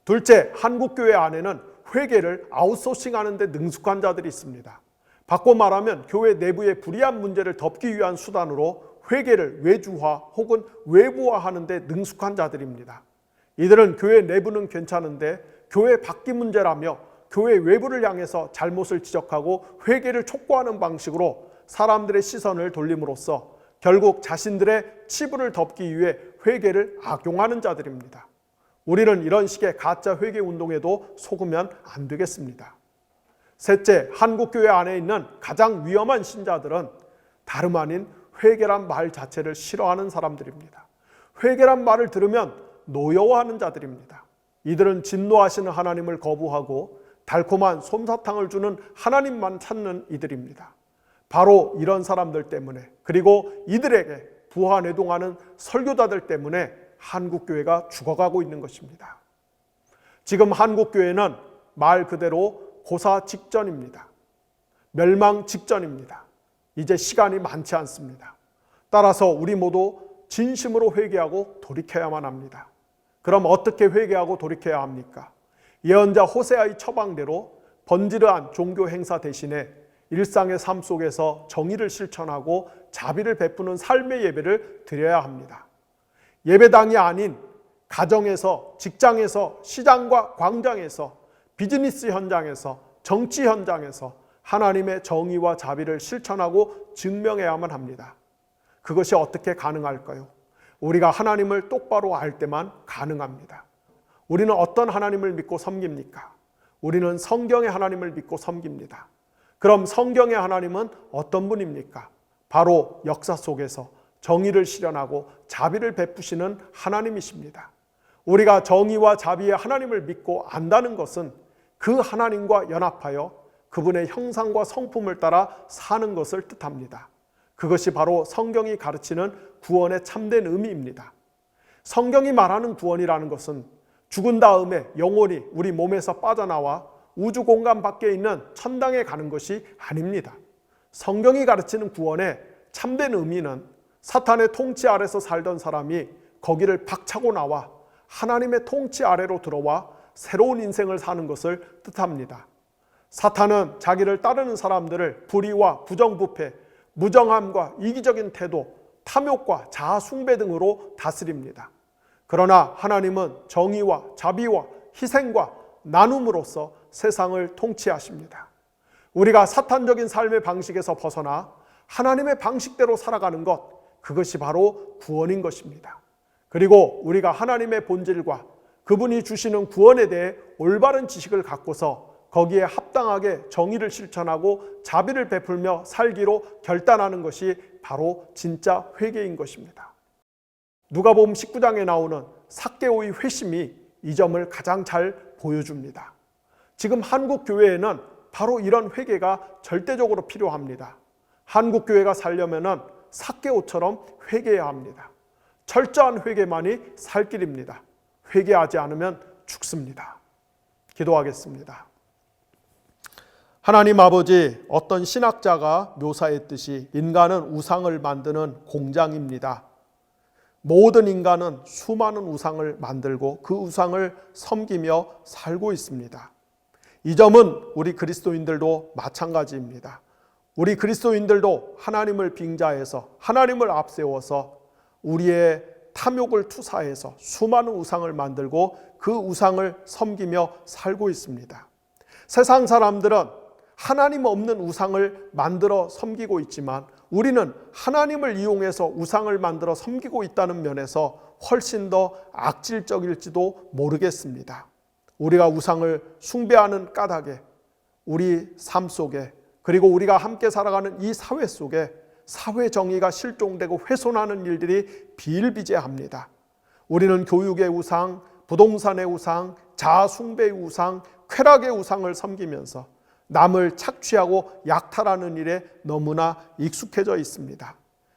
둘째, 한국교회 안에는 회개를 아웃소싱하는 데 능숙한 자들이 있습니다. 바꿔 말하면 교회 내부의 불이한 문제를 덮기 위한 수단으로 회개를 외주화 혹은 외부화하는 데 능숙한 자들입니다. 이들은 교회 내부는 괜찮은데 교회 밖이 문제라며 교회 외부를 향해서 잘못을 지적하고 회개를 촉구하는 방식으로 사람들의 시선을 돌림으로써 결국 자신들의 치부를 덮기 위해 회개를 악용하는 자들입니다. 우리는 이런 식의 가짜 회개 운동에도 속으면 안 되겠습니다. 셋째, 한국교회 안에 있는 가장 위험한 신자들은 다름 아닌 회개란 말 자체를 싫어하는 사람들입니다. 회개란 말을 들으면 노여워하는 자들입니다. 이들은 진노하시는 하나님을 거부하고 달콤한 솜사탕을 주는 하나님만 찾는 이들입니다. 바로 이런 사람들 때문에, 그리고 이들에게 부하내동하는 설교자들 때문에 한국교회가 죽어가고 있는 것입니다. 지금 한국교회는 말 그대로 고사 직전입니다. 멸망 직전입니다. 이제 시간이 많지 않습니다. 따라서 우리 모두 진심으로 회개하고 돌이켜야만 합니다. 그럼 어떻게 회개하고 돌이켜야 합니까? 예언자 호세아의 처방대로 번지르한 종교 행사 대신에 일상의 삶 속에서 정의를 실천하고 자비를 베푸는 삶의 예배를 드려야 합니다. 예배당이 아닌 가정에서, 직장에서, 시장과 광장에서, 비즈니스 현장에서, 정치 현장에서 하나님의 정의와 자비를 실천하고 증명해야만 합니다. 그것이 어떻게 가능할까요? 우리가 하나님을 똑바로 알 때만 가능합니다. 우리는 어떤 하나님을 믿고 섬깁니까? 우리는 성경의 하나님을 믿고 섬깁니다. 그럼 성경의 하나님은 어떤 분입니까? 바로 역사 속에서 정의를 실현하고 자비를 베푸시는 하나님이십니다. 우리가 정의와 자비의 하나님을 믿고 안다는 것은 그 하나님과 연합하여 그분의 형상과 성품을 따라 사는 것을 뜻합니다. 그것이 바로 성경이 가르치는 구원의 참된 의미입니다. 성경이 말하는 구원이라는 것은 죽은 다음에 영혼이 우리 몸에서 빠져나와 우주 공간 밖에 있는 천당에 가는 것이 아닙니다. 성경이 가르치는 구원의 참된 의미는 사탄의 통치 아래서 살던 사람이 거기를 박차고 나와 하나님의 통치 아래로 들어와 새로운 인생을 사는 것을 뜻합니다. 사탄은 자기를 따르는 사람들을 불의와 부정부패, 무정함과 이기적인 태도, 탐욕과 자아 숭배 등으로 다스립니다. 그러나 하나님은 정의와 자비와 희생과 나눔으로써 세상을 통치하십니다. 우리가 사탄적인 삶의 방식에서 벗어나 하나님의 방식대로 살아가는 것, 그것이 바로 구원인 것입니다. 그리고 우리가 하나님의 본질과 그분이 주시는 구원에 대해 올바른 지식을 갖고서 거기에 합당하게 정의를 실천하고 자비를 베풀며 살기로 결단하는 것이 바로 진짜 회개인 것입니다. 누가복음 19장에 나오는 삭개오의 회심이 이 점을 가장 잘 보여줍니다. 지금 한국 교회에는 바로 이런 회개가 절대적으로 필요합니다. 한국 교회가 살려면은 삭개오처럼 회개해야 합니다. 철저한 회개만이 살 길입니다. 회개하지 않으면 죽습니다. 기도하겠습니다. 하나님 아버지, 어떤 신학자가 묘사했듯이 인간은 우상을 만드는 공장입니다. 모든 인간은 수많은 우상을 만들고 그 우상을 섬기며 살고 있습니다. 이 점은 우리 그리스도인들도 마찬가지입니다. 우리 그리스도인들도 하나님을 빙자해서 하나님을 앞세워서 우리의 탐욕을 투사해서 수많은 우상을 만들고 그 우상을 섬기며 살고 있습니다. 세상 사람들은 하나님 없는 우상을 만들어 섬기고 있지만 우리는 하나님을 이용해서 우상을 만들어 섬기고 있다는 면에서 훨씬 더 악질적일지도 모르겠습니다. 우리가 우상을 숭배하는 까닭에 우리 삶 속에, 그리고 우리가 함께 살아가는 이 사회 속에 사회 정의가 실종되고 훼손하는 일들이 비일비재합니다. 우리는 교육의 우상, 부동산의 우상, 자아 숭배의 우상, 쾌락의 우상을 섬기면서 남을 착취하고 약탈하는 일에 너무나 익숙해져 있습니다.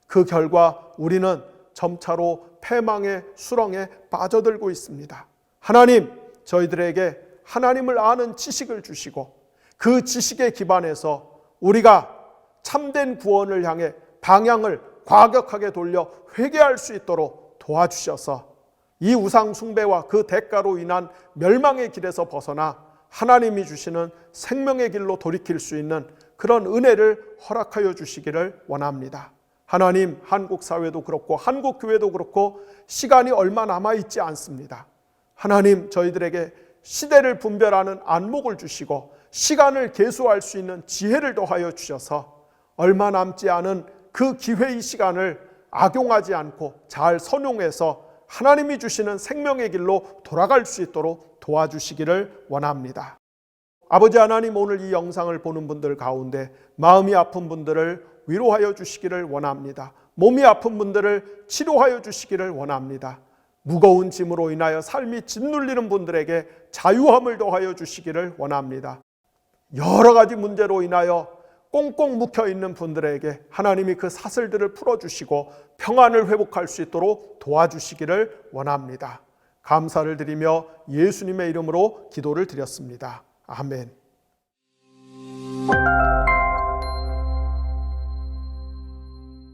그 결과 우리는 점차로 패망의 수렁에 빠져들고 있습니다. 하나님, 저희들에게 하나님을 아는 지식을 주시고 그 지식에 기반해서 우리가 참된 구원을 향해 방향을 과격하게 돌려 회개할 수 있도록 도와주셔서 이 우상 숭배와 그 대가로 인한 멸망의 길에서 벗어나 하나님이 주시는 생명의 길로 돌이킬 수 있는 그런 은혜를 허락하여 주시기를 원합니다. 하나님, 한국 사회도 그렇고 한국 교회도 그렇고 시간이 얼마 남아있지 않습니다. 하나님, 저희들에게 시대를 분별하는 안목을 주시고 시간을 계수할 수 있는 지혜를 더하여 주셔서 얼마 남지 않은 그 기회의 시간을 악용하지 않고 잘 선용해서 하나님이 주시는 생명의 길로 돌아갈 수 있도록 도와주시기를 원합니다. 아버지 하나님, 오늘 이 영상을 보는 분들 가운데 마음이 아픈 분들을 위로하여 주시기를 원합니다. 몸이 아픈 분들을 치료하여 주시기를 원합니다. 무거운 짐으로 인하여 삶이 짓눌리는 분들에게 자유함을 더하여 주시기를 원합니다. 여러 가지 문제로 인하여 꽁꽁 묵혀있는 분들에게 하나님이 그 사슬들을 풀어주시고 평안을 회복할 수 있도록 도와주시기를 원합니다. 감사를 드리며 예수님의 이름으로 기도를 드렸습니다. 아멘.